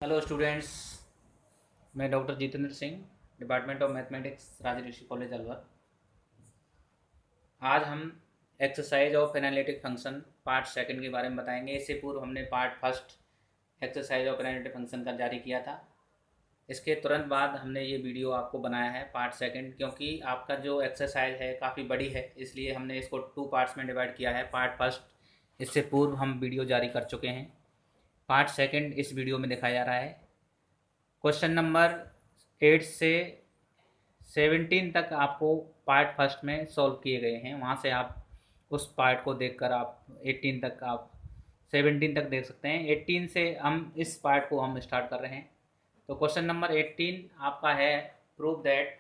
Hello students, मैं doctor Jitendra Singh, department of mathematics, Rajrishi Rishi college Alwar. आज हम exercise of analytic function part second के बारे में बताएंगे। इससे पूर्व हमने part first exercise of analytic function का जारी किया था। इसके तुरंत बाद हमने ये वीडियो आपको बनाया है पार्ट सेकंड, क्योंकि आपका जो एक्सरसाइज है काफ़ी बड़ी है, इसलिए हमने इसको 2 पार्ट्स में डिवाइड किया है। पार्ट फर्स्ट इससे पूर्व हम वीडियो जारी कर चुके हैं, पार्ट सेकंड इस वीडियो में दिखाया जा रहा है। क्वेश्चन नंबर 8 से 17 तक आपको पार्ट फर्स्ट में सॉल्व किए गए हैं। वहाँ से आप उस पार्ट को देखकर आप 18 तक, आप 17 तक देख सकते हैं। 18 से हम इस पार्ट को हम स्टार्ट कर रहे हैं। तो क्वेश्चन नंबर 18 आपका है, prove that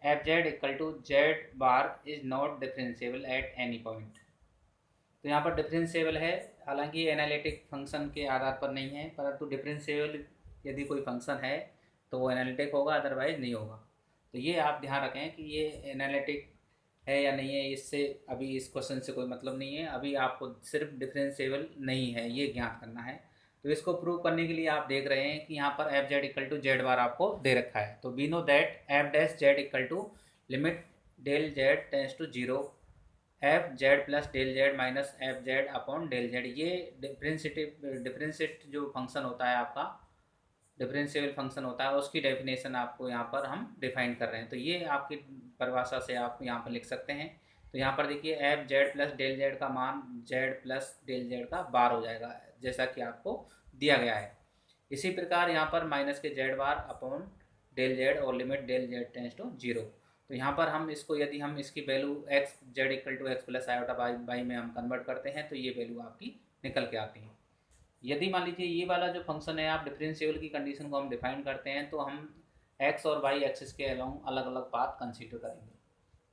F Z equal to Z bar is not differentiable at any point. तो यहाँ पर डिफरेंशिएबल है, हालांकि एनालिटिक फंक्शन के आधार पर नहीं है, परंतु डिफरेंशिएबल यदि कोई फंक्शन है तो वो एनालिटिक होगा, अदरवाइज नहीं होगा। तो ये आप ध्यान रखें कि ये एनालिटिक है या नहीं है, इससे अभी इस क्वेश्चन से कोई मतलब नहीं है। अभी आपको सिर्फ डिफरेंशिएबल नहीं है ये ज्ञात करना है। तो इसको प्रूव करने के लिए आप देख रहे हैं कि यहाँ पर F Z equal to Z bar आपको दे रखा है। तो we know that F dash Z equal to limit del Z tends to zero F Z plus del Z minus F Z upon del Z. ये differentiate जो function होता है आपका, डिफरेंशिएबल फंक्शन होता है, उसकी डेफिनेशन आपको यहाँ पर हम डिफाइन कर रहे हैं। तो ये आपकी परिभाषा से आप यहाँ पर लिख सकते हैं। तो यहाँ पर देखिए, F Z plus del Z का मान जेड प्लस डेल जेड का बार हो जाएगा, जैसा कि आपको दिया गया है। इसी प्रकार यहाँ पर माइनस के Z bar upon del Z और limit del Z tends to zero. तो यहाँ पर हम इसको, यदि हम इसकी value X Z equal to X plus iota by by में हम कन्वर्ट करते हैं तो ये वैल्यू आपकी निकल के आती है। यदि मान लीजिए ये वाला जो फंक्शन है, आप डिफरेंशिएबल की कंडीशन को हम डिफाइन करते हैं, तो हम एक्स और वाई एक्सिस के अलोंग अलग अलग पाथ कंसीडर करेंगे।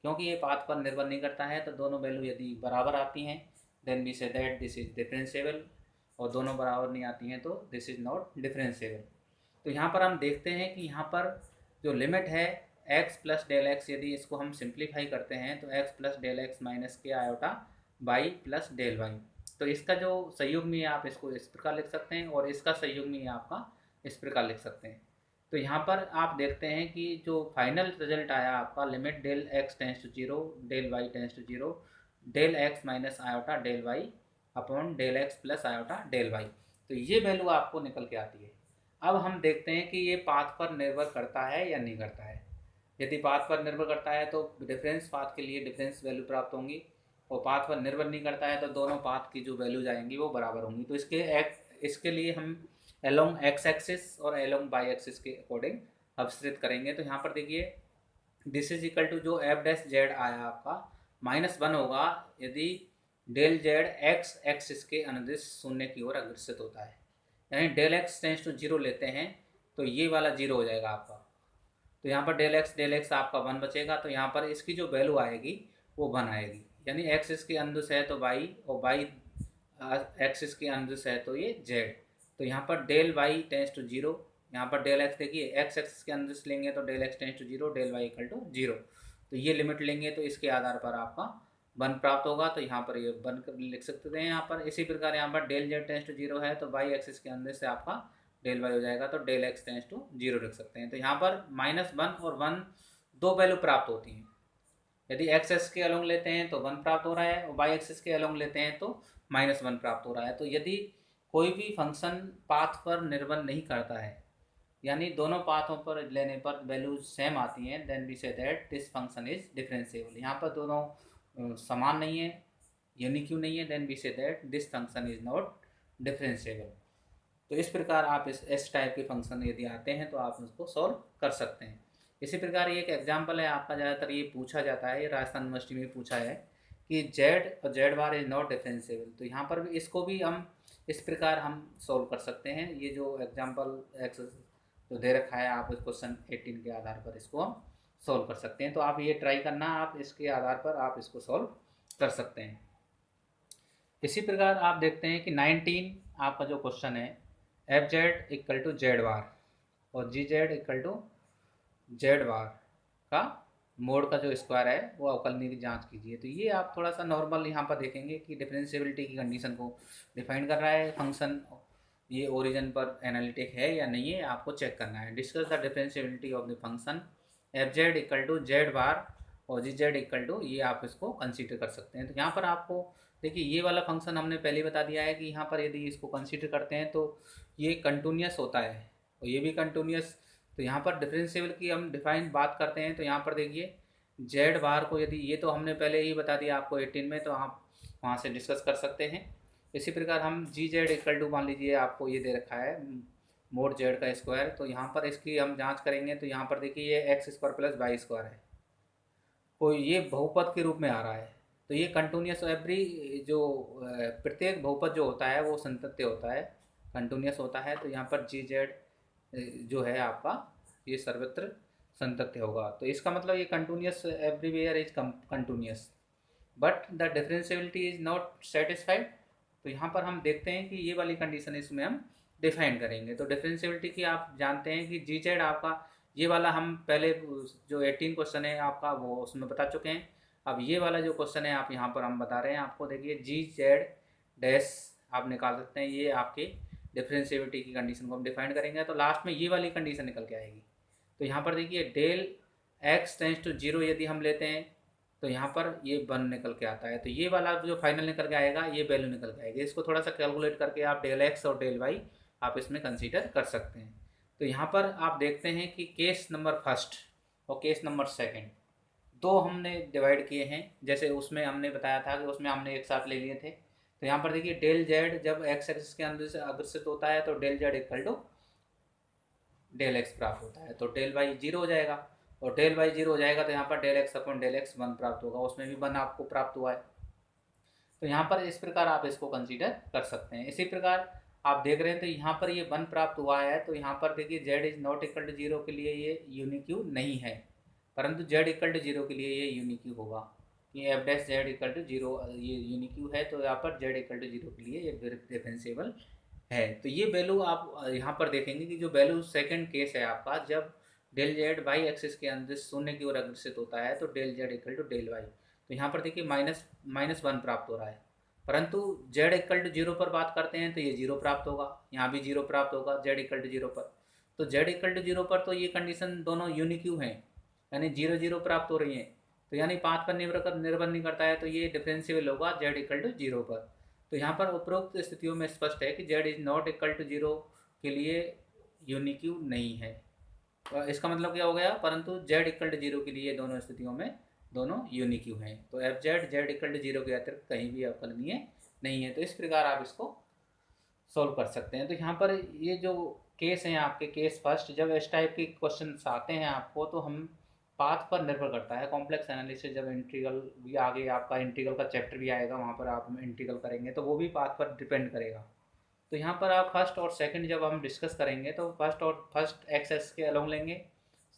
क्योंकि ये पाथ पर निर्भर नहीं करता है, तो दोनों वैल्यू यदि बराबर आती हैं then we say that this is differentiable, और दोनों बराबर नहीं आती हैं तो दिस इज़ नॉट डिफरेंशिएबल। तो यहाँ पर हम देखते हैं कि यहाँ पर जो लिमिट है x प्लस डेल एक्स, यदि इसको हम सिंप्लीफाई करते हैं तो x plus del X minus के iota by plus del Y. तो इसका जो संयुग्मी है आप इसको इस प्रकार लिख सकते हैं, और इसका संयुग्मी आपका इस प्रकार लिख सकते हैं। तो यहाँ पर आप देखते हैं कि जो फाइनल रिजल्ट आया आपका, limit del X tends to zero del Y tends to zero del X minus iota del Y upon del X plus iota del Y. तो ये वैल्यू आपको निकल के आती है। अब हम देखते हैं कि ये पाथ पर निर्भर करता है या नहीं करता है। यदि पाथ पर निर्भर करता है तो डिफरेंस पाथ के लिए डिफरेंस वैल्यू प्राप्त होंगी, और पाथ पर निर्भर नहीं करता है तो दोनों पाथ की जो वैल्यूज आएंगी वो बराबर होंगी। तो इसके लिए हम एलोंग एक्स एक्सिस और एलोंग वाई एक्सिस के अकॉर्डिंग अवसरित करेंगे। तो यहाँ पर देखिए, दिस इज इक्वल टू जो एफ डैश जेड आया आपका -1 होगा यदि डेल जेड एक्स एक्सिस के अनुदिश शून्य की ओर अग्रसित होता है। यानी del X tends to zero लेते हैं तो ये वाला जीरो हो जाएगा आपका। तो यहाँ पर डेल एक्स आपका 1 बचेगा, तो यहाँ पर इसकी जो वैल्यू आएगी वो 1 आएगी। यानी एक्सिस के अनुदिश है तो वाई, और वाई एक्सिस के अनुदिश है तो ये जेड। तो यहाँ पर del Y tends to zero, यहाँ पर डेल एक्स देखिए, एक्स एक्सिस के अनुदिश लेंगे तो del X tends to zero del Y equal to zero. तो ये लिमिट लेंगे तो इसके आधार पर आपका 1 प्राप्त होगा। तो यहाँ पर ये 1 लिख सकते हैं यहाँ पर। इसी प्रकार यहाँ पर del Z tends to zero है तो वाई एक्सिस के अंदर से आपका डेल वाई हो जाएगा, तो del X tends to zero लिख सकते हैं। तो यहाँ पर -1 और 1 दो वैल्यू प्राप्त होती हैं। यदि एक्स एक्स के अलोंग लेते हैं तो 1 प्राप्त हो रहा है, और वाई एक्सिस के अलोंग लेते हैं तो -1 प्राप्त हो रहा है। तो यदि कोई भी फंक्शन पाथ पर निर्भर नहीं करता है, यानी दोनों पाथों पर लेने पर वैल्यूज सेम आती हैं, then we say that this function is differentiable. यहाँ पर दोनों समान नहीं है, यूनिक क्यों नहीं है, then we say that this function is not differentiable. तो इस प्रकार आप इस टाइप के फंक्शन यदि आते हैं तो आप उसको सॉल्व कर सकते हैं। इसी प्रकार ये एक एग्जांपल है आपका, ज़्यादातर ये पूछा जाता है, ये राजस्थान यूनिवर्सिटी में पूछा है कि जेड और Z bar is not differentiable. तो यहाँ पर भी इसको भी हम इस प्रकार हम सॉल्व कर सकते हैं। ये जो एग्जाम्पल जो दे रखा है, आप इस क्वेश्चन 18 के आधार पर इसको हम सॉल्व कर सकते हैं। तो आप ये ट्राई करना, आप इसके आधार पर आप इसको सॉल्व कर सकते हैं। इसी प्रकार आप देखते हैं कि 19 आपका जो क्वेश्चन है, F Z equal to Z bar और G Z equal to Z bar का मोड का जो स्क्वायर है वो अवकलनीय की जांच कीजिए। तो ये आप थोड़ा सा नॉर्मल यहाँ पर देखेंगे कि डिफरेंशिएबिलिटी की कंडीशन को डिफाइन कर रहा है फंक्शन, ये ओरिजिन पर एनालिटिक है या नहीं है, आपको चेक करना है। Discuss the differentiability of the function F Z equal to Z bar और जी जेड इक्वल टू, ये आप इसको कंसीडर कर सकते हैं। तो यहाँ पर आपको देखिए ये वाला फंक्शन हमने पहले बता दिया है कि यहाँ पर यदि इसको कंसीडर करते हैं तो ये कंटिन्यूस होता है और ये भी कंटिन्यूस। तो यहाँ पर डिफरेंशिएबल की हम डिफाइन बात करते हैं तो यहाँ पर देखिए जेड बार को, यदि ये तो हमने पहले ही बता दिया आपको 18 में, तो आप वहाँ से डिस्कस कर सकते हैं। इसी प्रकार हम जी जेड इक्वल टू, मान लीजिए आपको ये दे रखा है मोड जेड का स्क्वायर, तो यहाँ पर इसकी हम जांच करेंगे तो यहाँ पर देखिए ये X square plus Y square है, कोई ये बहुपद के रूप में आ रहा है। तो ये कंटिन्यूस एवरी जो प्रत्येक बहुपद जो होता है वो संतत्य होता है, कंटिन्यूस होता है। तो यहाँ पर जी जेड जो है आपका ये सर्वत्र संतत्य होगा। तो इसका मतलब ये continuous everywhere is continuous but the differentiability is not satisfied. तो यहाँ पर हम देखते हैं कि ये वाली कंडीशन इसमें हम डिफाइन करेंगे। तो डिफरेंशिएबिलिटी की आप जानते हैं कि जी जेड आपका, ये वाला हम पहले जो 18 क्वेश्चन है आपका वो उसमें बता चुके हैं। अब ये वाला जो क्वेश्चन है आप यहाँ पर हम बता रहे हैं आपको, देखिए जी जेड डैश आप निकाल सकते हैं, ये आपके डिफरेंशिएबिलिटी की कंडीशन को हम डिफाइन करेंगे। तो लास्ट में ये वाली कंडीशन निकल के आएगी। तो यहाँ पर देखिए del X tends to zero यदि हम लेते हैं तो यहाँ पर ये 1 निकल के आता है। तो ये वाला जो फाइनल निकल के आएगा ये वैल्यू निकल के आएगी। इसको थोड़ा सा कैलकुलेट करके आप डेल एक्स और डेल वाई आप इसमें कंसीडर कर सकते हैं। तो यहाँ पर आप देखते हैं कि केस नंबर फर्स्ट और केस नंबर सेकंड दो हमने डिवाइड किए हैं। जैसे उसमें हमने बताया था कि उसमें हमने एक साथ ले लिए थे। तो यहाँ पर देखिए डेल जेड जब एक्स एक्सिस के अंदर से अग्रसित होता है तो del Z equal to del X प्राप्त होता है, तो डेल वाई जीरो हो जाएगा और डेल वाई जीरो हो जाएगा तो यहाँ पर del X upon del X 1 प्राप्त होगा, उसमें भी 1 आपको प्राप्त हुआ है। तो यहाँ पर इस प्रकार आप इसको कंसीडर कर सकते हैं। इसी प्रकार आप देख रहे हैं तो यहाँ पर ये 1 प्राप्त हुआ है। तो यहाँ पर देखिए Z is not equal to zero के लिए ये यूनिक्यू नहीं है, परंतु जेड इक्वल टू जीरो के लिए ये यूनिक्यू होगा। ये F dash Z equal to zero ये यूनिक्यू है, तो यहाँ पर जेड इक्वल टू जीरो के लिए ये डिफरेंशिएबल है। तो ये वैल्यू आप यहाँ पर देखेंगे कि जो वैल्यू सेकंड केस है आपका, जब डेल जेड वाई एक्सिस के अंदर शून्य की ओर अग्रसित होता है तो del Z equal to del Y, तो यहाँ पर देखिए माइनस 1 प्राप्त हो रहा है। परंतु जेड इक्वल टू जीरो पर बात करते हैं तो ये जीरो प्राप्त होगा, यहाँ भी जीरो प्राप्त होगा जेड इक्वल टू जीरो पर। तो जेड इक्वल टू जीरो पर तो ये कंडीशन दोनों यूनिक्यू हैं, यानी जीरो जीरो प्राप्त हो रही हैं। तो यानी 5 पर निर्भर नहीं करता है, तो ये डिफरेंशिएबल होगा जेड इक्वल टू जीरो पर। तो यहाँ पर उपरोक्त स्थितियों में स्पष्ट है कि Z is not equal to zero के लिए यूनिक्यू नहीं है। तो इसका मतलब क्या हो गया, परंतु जेड इक्वल टू जीरो के लिए दोनों स्थितियों में दोनों यूनिक्यू हैं। तो F Z Z equal to zero के अतिरिक्त कहीं भी अवकलनीय नहीं है। तो इस प्रकार आप इसको सॉल्व कर सकते हैं। तो यहाँ पर ये जो केस हैं आपके, केस फर्स्ट, जब इस टाइप के क्वेश्चन आते हैं आपको तो हम पाथ पर निर्भर करता है। कॉम्प्लेक्स एनालिसिस जब इंटीग्रल भी आगे आपका इंटीग्रल का चैप्टर भी आएगा, वहाँ पर आप इंटीग्रल करेंगे तो वो भी पाथ पर डिपेंड करेगा। तो यहाँ पर आप फर्स्ट और सेकंड जब हम डिस्कस करेंगे तो फर्स्ट एक्स एक्स के अलोंग लेंगे,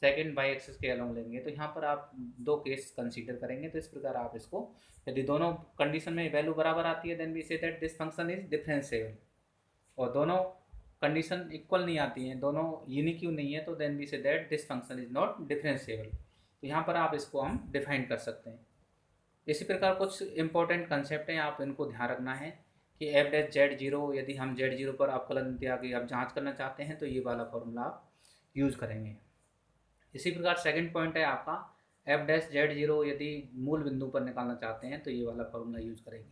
सेकंड वाई एक्सिस के अलोंग लेंगे। तो यहाँ पर आप दो केस कंसीडर करेंगे। तो इस प्रकार आप इसको, यदि दोनों कंडीशन में वैल्यू बराबर आती है then we say that this function is differentiable, और दोनों कंडीशन इक्वल नहीं आती हैं, दोनों यूनिक्यू नहीं है, तो then we say that this function is not differentiable. तो यहाँ पर आप इसको हम डिफाइन कर सकते हैं। इसी प्रकार कुछ इंपॉर्टेंट कंसेप्ट हैं, आप इनको ध्यान रखना है कि एफ डैश जेड जीरो, यदि हम जेड जीरो पर अवकलन की आप जांच करना चाहते हैं तो ये वाला फॉर्मूला आप यूज़ करेंगे। इसी प्रकार सेकंड पॉइंट है आपका एफ डैश जेड जीरो, यदि मूल बिंदु पर निकालना चाहते हैं तो ये वाला फॉर्मूला यूज़ करेंगे।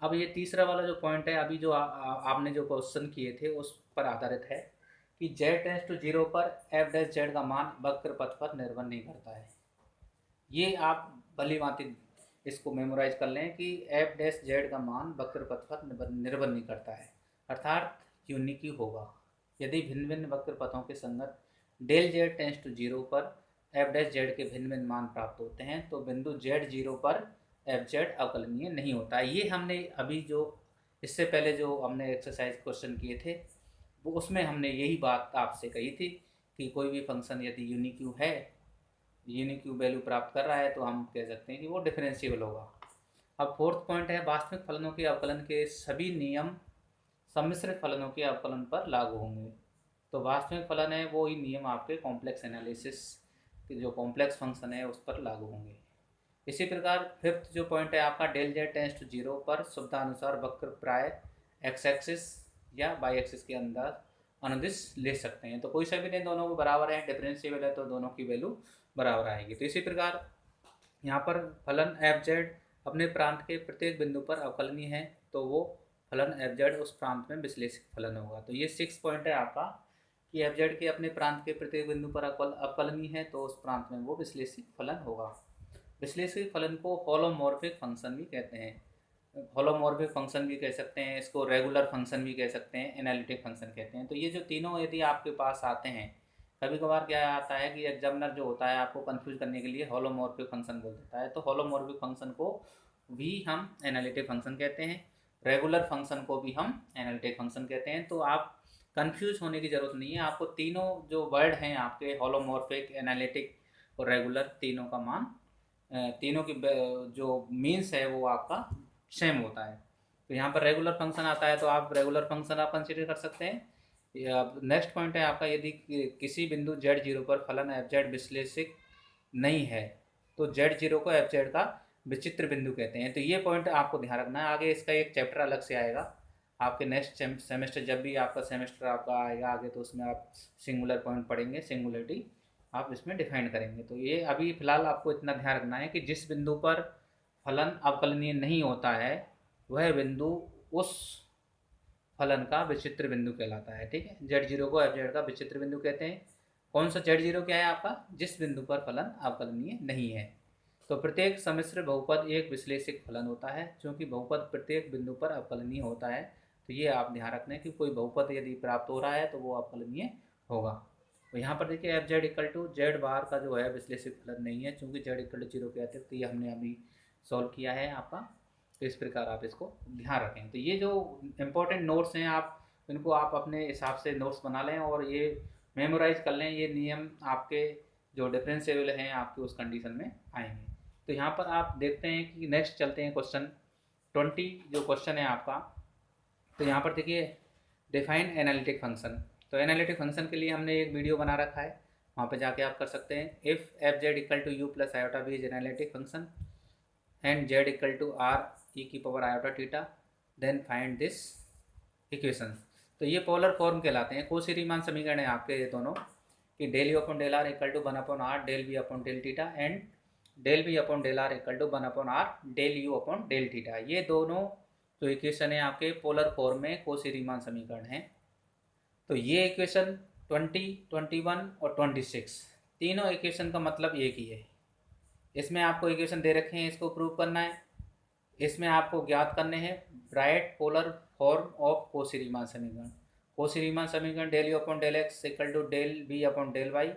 अब ये तीसरा वाला जो पॉइंट है, अभी जो आपने जो क्वेश्चन किए थे उस पर आधारित है कि जेड टेंस टू जीरो पर एफ डैश जेड का मान वक्र पथ पर निर्भर नहीं करता है। ये आप भली भांति इसको मेमोराइज कर लें कि एफ डैश जेड का मान वक्र पथ पर निर्भर नहीं करता है, अर्थात यूनिक्यू होगा। यदि भिन्न भिन्न वक्र पथों के संगत del Z tends to zero पर एफ डैश जेड के भिन्न भिन्न मान प्राप्त होते हैं तो बिंदु जेड जीरो पर एफ जेड अवकलनीय नहीं होता है। ये हमने अभी जो इससे पहले जो हमने एक्सरसाइज क्वेश्चन किए थे वो उसमें हमने यही बात आपसे कही थी कि कोई भी फंक्शन यदि यूनिक्यू है, यूनिक्यू वैल्यू प्राप्त कर रहा है तो हम कह सकते हैं कि वो डिफरेंशिएबल होगा। अब फोर्थ पॉइंट है वास्तविक फलनों के अवकलन के सभी नियम सम्मिश्रित फलनों के अवकलन पर लागू होंगे। तो वास्तविक फलन है वो ही नियम आपके कॉम्प्लेक्स एनालिसिस के जो कॉम्प्लेक्स फंक्शन है उस पर लागू होंगे। इसी प्रकार फिफ्थ जो पॉइंट है आपका del Z tends to zero पर सुविधानुसार वक्र प्राय एक्स एक्सिस या बाई एक्सिस के अंदर अनुदिश ले सकते हैं। तो कोई सा भी दें, दोनों को बराबर है, डिफरेंशिएबल है तो दोनों की वैल्यू बराबर आएगी। तो इसी प्रकार यहाँ पर फलन एफ जेड अपने प्रांत के प्रत्येक बिंदु पर अवकलनीय है, तो वो फलन एफ जेड उस प्रांत में विश्लेषित फलन होगा। तो ये 6 पॉइंट है आपका कि एफ जेड के अपने प्रांत के प्रत्येक बिंदु पर अवकलनीय है, तो उस प्रांत में वो विश्लेषित फलन होगा। विश्लेषित फलन को होलोमॉर्फिक फंक्शन भी कहते हैं। होलोमॉर्फिक फंक्शन भी कह सकते हैं, इसको रेगुलर फंक्शन भी कह सकते हैं, एनालिटिक फंक्शन कहते हैं। तो ये जो तीनों यदि आपके पास आते हैं, कभी कभार क्या आता है कि एग्जामिनर जो होता है आपको कंफ्यूज करने के लिए होलोमॉर्फिक फंक्शन बोल देता है। तो होलोमॉर्फिक फंक्शन को भी हम एनालिटिक फंक्शन कहते हैं, रेगुलर फंक्शन को भी हम एनालिटिक फंक्शन कहते हैं। तो आप कंफ्यूज होने की ज़रूरत नहीं है, आपको तीनों जो वर्ड हैं आपके होलोमॉर्फिक, एनालिटिक और रेगुलर, तीनों का मान, तीनों की जो मीन्स है वो आपका सेम होता है। तो यहाँ पर रेगुलर फंक्शन आता है तो आप रेगुलर फंक्शन आप कंसिडर कर सकते हैं। नेक्स्ट पॉइंट है आपका, यदि किसी बिंदु z0 पर फलन एफ जेड विश्लेषित नहीं है तो z0 को एफ जेड का विचित्र बिंदु कहते हैं। तो ये पॉइंट आपको ध्यान रखना है, आगे इसका एक चैप्टर अलग से आएगा आपके नेक्स्ट सेमेस्टर, जब भी आपका सेमेस्टर आपका आएगा आगे, तो उसमें आप सिंगुलर पॉइंट पढ़ेंगे, सिंगुलरिटी आप इसमें डिफाइन करेंगे। तो ये अभी फिलहाल आपको इतना ध्यान रखना है कि जिस बिंदु पर फलन अवकलनीय नहीं होता है वह बिंदु उस फलन का विचित्र बिंदु कहलाता है। ठीक है, z0 को एफ जेड का विचित्र बिंदु कहते हैं। कौन सा z0 क्या है आपका? जिस बिंदु पर फलन अवकलनीय नहीं है। तो प्रत्येक सम्मिश्र बहुपद एक विश्लेषिक फलन होता है, क्योंकि बहुपद प्रत्येक बिंदु पर अवकलनीय होता है। तो ये आप ध्यान रखना है कि कोई बहुपद यदि प्राप्त हो रहा है तो वो अवकलनीय होगा। तो यहाँ पर देखिए F Z equal to Z bar का जो है विश्लेषित फलन नहीं है, क्योंकि जेड इक्वल टू 0 के अतिरिक्त ये हमने अभी सॉल्व किया है आपका। तो इस प्रकार आप इसको ध्यान रखें। तो ये जो इम्पोर्टेंट नोट्स हैं आप इनको आप अपने हिसाब से नोट्स बना लें और ये मेमोराइज कर लें। ये नियम आपके जो डिफरेंशिएबल हैं आपके उस कंडीशन में आएंगे। तो यहाँ पर आप देखते हैं कि नेक्स्ट चलते हैं क्वेश्चन 20 जो क्वेश्चन है आपका। तो यहाँ पर देखिए डिफाइन एनालिटिक फंक्शन। तो एनालिटिक फंक्शन के लिए हमने एक वीडियो बना रखा है, वहाँ पे जाके आप कर सकते हैं। If F Z equal to you plus iota B is analytic function and Z equal to R E की power iota theta, then find this equation. तो ये पोलर फॉर्म कहलाते हैं। कोशी रीमान समीकरण है आपके ये दोनों कि del you upon del r equal to 1 upon r del B upon del theta and del B upon del r equal to 1 upon r del you upon del theta. ये दोनों जो इक्वेशन है आपके पोलर फॉर्म में Koshi Riemann समीकरण है। तो ये इक्वेशन 20, 21 और 26 तीनों इक्वेशन का मतलब एक ही है। इसमें आपको इक्वेशन दे रखे हैं, इसको प्रूव करना है। इसमें आपको ज्ञात करने हैं bright polar form of Cauchy Riemann समीकरण। कोशी रीमान समीकरण del you upon del X equal to del B upon del Y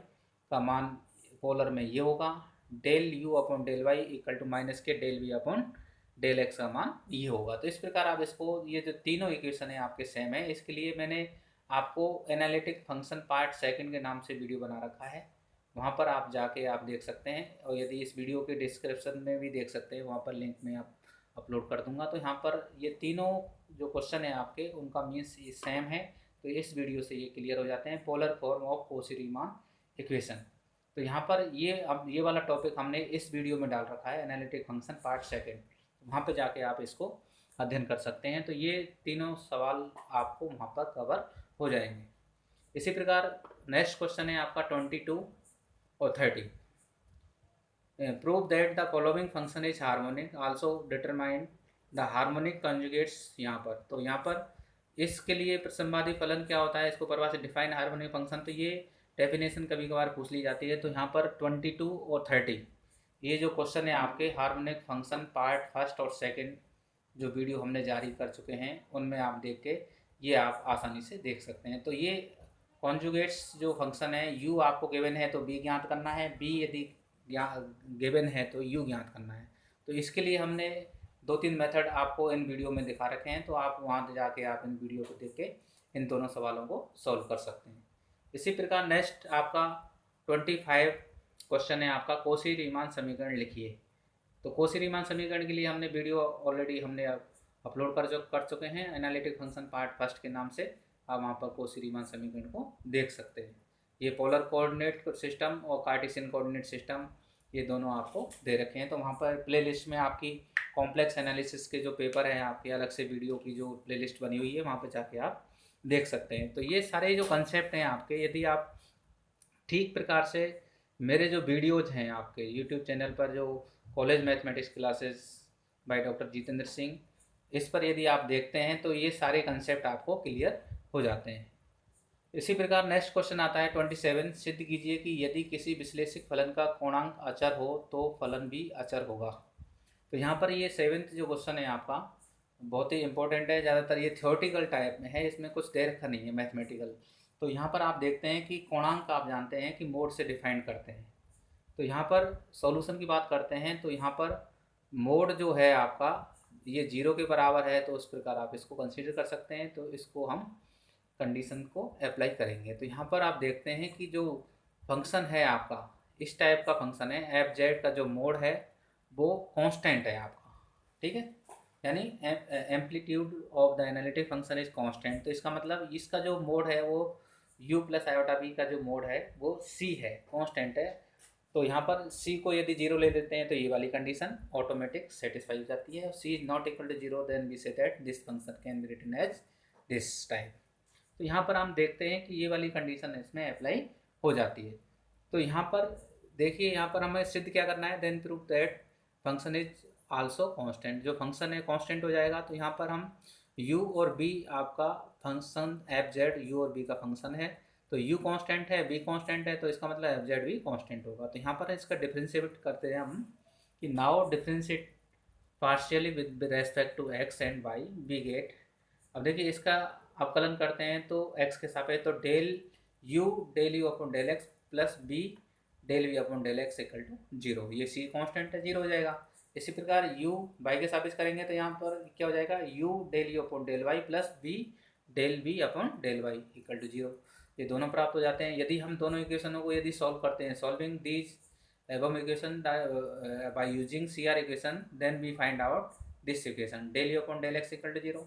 का मान पोलर में ये होगा, del you upon del Y equal to minus के del B upon del X का मान ये होगा। तो इस प्रकार आप इसको, ये जो तीनों इक्वेशन है आपके सेम है, इसके लिए मैंने आपको एनालिटिक फंक्शन पार्ट सेकंड के नाम से वीडियो बना रखा है, वहाँ पर आप जाके आप देख सकते हैं। और यदि इस वीडियो के डिस्क्रिप्शन में भी देख सकते हैं, वहाँ पर लिंक में आप अपलोड कर दूंगा। तो यहाँ पर ये तीनों जो क्वेश्चन है आपके उनका मीन्स सेम है। तो इस वीडियो से ये क्लियर हो जाते हैं, polar form of Cauchy Riemann equation. तो यहाँ पर ये अब ये वाला टॉपिक हमने इस वीडियो में डाल रखा है, एनालिटिक फंक्शन पार्ट सेकंड। वहाँ पे जाके आप इसको अध्ययन कर सकते हैं। तो ये तीनों सवाल आपको वहाँ पर कवर हो जाएंगे। इसी प्रकार नेक्स्ट क्वेश्चन है आपका 22 और 30। Prove that the following function is harmonic, also determine the harmonic conjugates. यहाँ पर तो यहाँ पर इसके लिए संवादी फलन क्या होता है इसको परिभाषित, डिफाइन हार्मोनिक फंक्शन। तो ये डेफिनेशन कभी कभार पूछ ली जाती है। तो यहाँ पर 22 और 30 ये जो क्वेश्चन है आपके हार्मोनिक फंक्शन पार्ट फर्स्ट और सेकंड जो वीडियो हमने जारी कर चुके हैं उनमें आप देख के ये आप आसानी से देख सकते हैं। तो ये कॉन्जुगेट्स जो फंक्शन है, यू आपको गिवन है तो बी ज्ञात करना है, बी यदि गिवन है तो यू ज्ञात करना है। तो इसके लिए हमने 2-3 मेथड आपको इन वीडियो में दिखा रखे हैं, तो आप वहाँ जाके आप इन वीडियो को देख के इन दोनों सवालों को सॉल्व कर सकते हैं। इसी प्रकार नेक्स्ट आपका 25 क्वेश्चन है आपका, कोशी रीमान समीकरण लिखिए। तो कोशी रीमान समीकरण के लिए हमने वीडियो ऑलरेडी हमने अपलोड कर चुके हैं, एनालिटिक फंक्शन पार्ट फर्स्ट के नाम से। आप वहाँ पर कोशी रीमान समीकरण को देख सकते हैं। ये पोलर कोऑर्डिनेट सिस्टम और कार्टेशियन कोऑर्डिनेट सिस्टम ये दोनों आपको दे रखे हैं। तो वहाँ पर प्लेलिस्ट में आपकी कॉम्प्लेक्स एनालिसिस के जो पेपर हैं आपके अलग से वीडियो की जो प्लेलिस्ट बनी हुई है, वहाँ पर जाके आप देख सकते हैं। तो ये सारे जो कंसेप्ट हैं आपके, यदि आप ठीक प्रकार से मेरे जो वीडियोज हैं आपके यूट्यूब चैनल पर, जो college mathematics classes by doctor Jitendra Singh, इस पर यदि आप देखते हैं तो ये सारे कंसेप्ट आपको क्लियर हो जाते हैं। इसी प्रकार नेक्स्ट क्वेश्चन आता है 27, सिद्ध कीजिए कि यदि किसी विश्लेषिक फलन का कोणांक अचर हो तो फलन भी अचर होगा। तो यहाँ पर ये 7th जो क्वेश्चन है आपका बहुत ही इंपॉर्टेंट है। ज़्यादातर ये थ्योरेटिकल टाइप में है, इसमें कुछ दे रखा नहीं है मैथमेटिकल। तो यहाँ पर आप देखते हैं कि कोणांक आप जानते हैं कि मोड से डिफाइन करते हैं। तो यहाँ पर सॉल्यूशन की बात करते हैं तो यहाँ पर मोड जो है आपका ये 0 के बराबर है, तो उस प्रकार आप इसको कंसीडर कर सकते हैं। तो इसको हम कंडीशन को अप्लाई करेंगे। तो यहाँ पर आप देखते हैं कि जो फंक्शन है आपका इस टाइप का फंक्शन है, एफ जेड का जो मोड है वो कांस्टेंट है आपका, ठीक है, यानी amplitude of the analytic function is constant. तो इसका मतलब इसका जो मोड है वो u प्लस आयोटा बी का जो मोड है वो c है, कांस्टेंट है। तो यहाँ पर c को यदि 0 ले लेते हैं तो ये वाली कंडीशन ऑटोमेटिक सेटिस्फाई हो जाती है। c is not equal to 0 then we say that this function can be written as this type. तो यहाँ पर हम देखते हैं कि ये वाली कंडीशन इसमें अप्लाई हो जाती है। तो यहाँ पर देखिए, यहाँ पर हमें सिद्ध क्या करना है, then prove that function is also constant. जो फंक्शन है कांस्टेंट हो जाएगा। तो यहाँ पर हम u और b आपका फंक्शन एफ जेड u और b का फंक्शन है। तो u कांस्टेंट है, b कांस्टेंट है, तो इसका मतलब एफ जेड भी कांस्टेंट होगा। तो यहाँ पर इसका डिफ्रेंशिएट करते हैं हम कि now differentiate partially with respect to x and y we get. अब देखिए इसका अवकलन करते हैं तो x के सापेक्ष, तो del u upon del x plus b del v upon del x equal to 0। ये c कांस्टेंट है, 0 हो जाएगा। इसी प्रकार u y के सापेक्ष करेंगे तो यहाँ पर क्या हो जाएगा, u del u upon del y plus b del v upon del y equal to 0। ये दोनों प्राप्त हो जाते हैं। यदि हम दोनों इक्वेशनों को यदि सॉल्व करते हैं, solving these above equation by using CR equation, then we find out this equation del u upon del x equal to 0,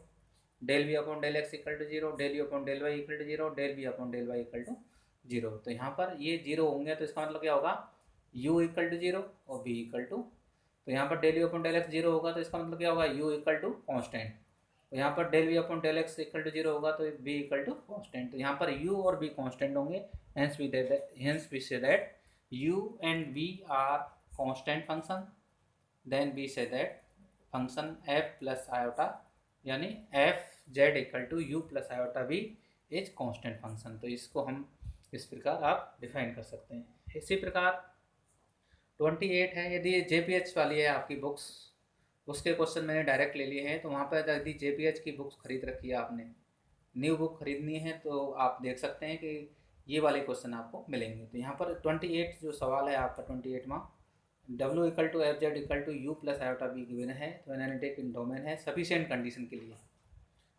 del v upon del x equal to 0, del u upon del y equal to 0, del v upon del y equal to 0। तो यहाँ पर ये 0 होंगे तो इसका मतलब क्या होगा, u इक्वल टू 0 और v इक्वल टू, तो यहाँ पर del u upon del x 0 होगा तो इसका मतलब क्या होगा, u इक्वल टू कॉन्स्टेंट। तो यहाँ पर del v upon del x equal to 0 होगा तो v इक्वल टू कॉन्स्टेंट। तो यहाँ पर u और v कॉन्स्टेंट होंगे। Hence we say that u and v are constant function. Then we say that function f plus iota यानी F Z equal to you plus iota B is constant function. तो इसको हम इस प्रकार आप define कर सकते हैं। इसी प्रकार 28 है, यदि JPH वाली है आपकी बुक्स, उसके क्वेश्चन मैंने डायरेक्ट ले लिए हैं। तो वहाँ पर यदि JPH की बुक्स खरीद रखी है आपने, न्यू बुक खरीदनी है, तो आप देख सकते हैं कि ये वाले क्वेश्चन आपको मिलेंगे। तो यहाँ पर 28 जो सवाल है आपका 28वां, W equal to f Z equal to you plus iota b given है। तो एनालिटिक इन डोमेन है सफिशिएंट कंडीशन के लिए,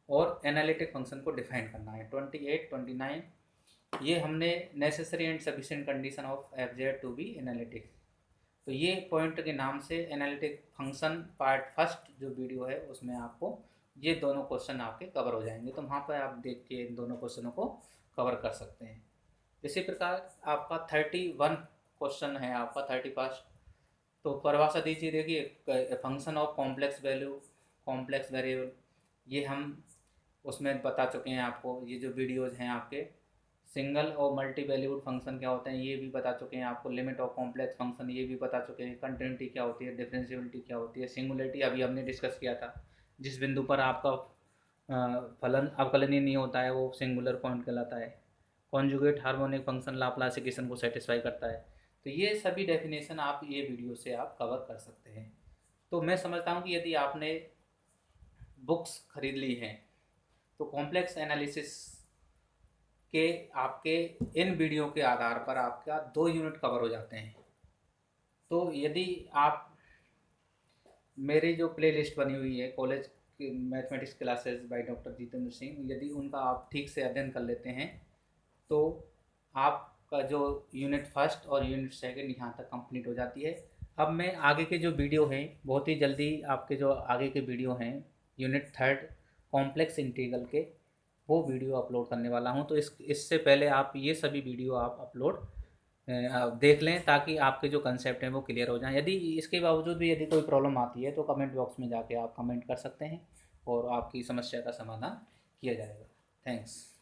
और एनालिटिक फंक्शन को डिफाइन करना है। 28, 29 ये हमने necessary and sufficient condition of f z to be analytic. तो ये पॉइंट के नाम से एनालिटिक फंक्शन पार्ट फर्स्ट जो वीडियो है उसमें आपको ये दोनों क्वेश्चन आपके कवर हो जाएंगे। तो वहाँ पर आप देख के इन दोनों क्वेश्चनों को कवर कर सकते हैं। इसी प्रकार आपका 31 क्वेश्चन है आपका 31। तो परिभाषा दीजिए। देखिए function of complex value, complex variable, ये हम उसमें बता चुके हैं आपको। ये जो वीडियोज़ हैं आपके, सिंगल और मल्टी वैल्यूड फंक्शन क्या होते हैं ये भी बता चुके हैं आपको। लिमिट ऑफ कॉम्प्लेक्स फंक्शन ये भी बता चुके हैं। कंटिन्यूटी क्या होती है, डिफरेंशिएबिलिटी क्या होती है, सिंगुलरिटी अभी हमने डिस्कस किया था। जिस बिंदु पर आपका फलन अवकलनीय नहीं होता है वो सिंगुलर पॉइंट कहलाता है। कॉन्जुगेट हार्मोनिक फंक्शन लाप्लासिफिकेशन को सेटिस्फाई करता है। तो ये सभी डेफिनेशन आप ये वीडियो से आप कवर कर सकते हैं। तो मैं समझता हूँ कि यदि आपने बुक्स खरीद ली हैं तो कॉम्प्लेक्स एनालिसिस के आपके इन वीडियो के आधार पर आपका 2 यूनिट कवर हो जाते हैं। तो यदि आप मेरी जो प्लेलिस्ट बनी हुई है कॉलेज की mathematics classes by doctor Jitendra Singh, यदि उनका आप ठीक से अध्ययन कर लेते हैं तो आपका जो यूनिट फर्स्ट और यूनिट सेकंड यहाँ तक कंप्लीट हो जाती है। अब मैं आगे के जो वीडियो हैं बहुत ही जल्दी आपके जो आगे के वीडियो हैं यूनिट थर्ड कॉम्प्लेक्स इंटीग्रल के, वो वीडियो अपलोड करने वाला हूँ। तो इससे पहले आप ये सभी वीडियो आप अपलोड देख लें ताकि आपके जो कंसेप्ट हैं वो क्लियर हो जाएं। यदि इसके बावजूद भी यदि कोई प्रॉब्लम आती है तो कमेंट बॉक्स में जाके आप कमेंट कर सकते हैं और आपकी समस्या का समाधान किया जाएगा। थैंक्स।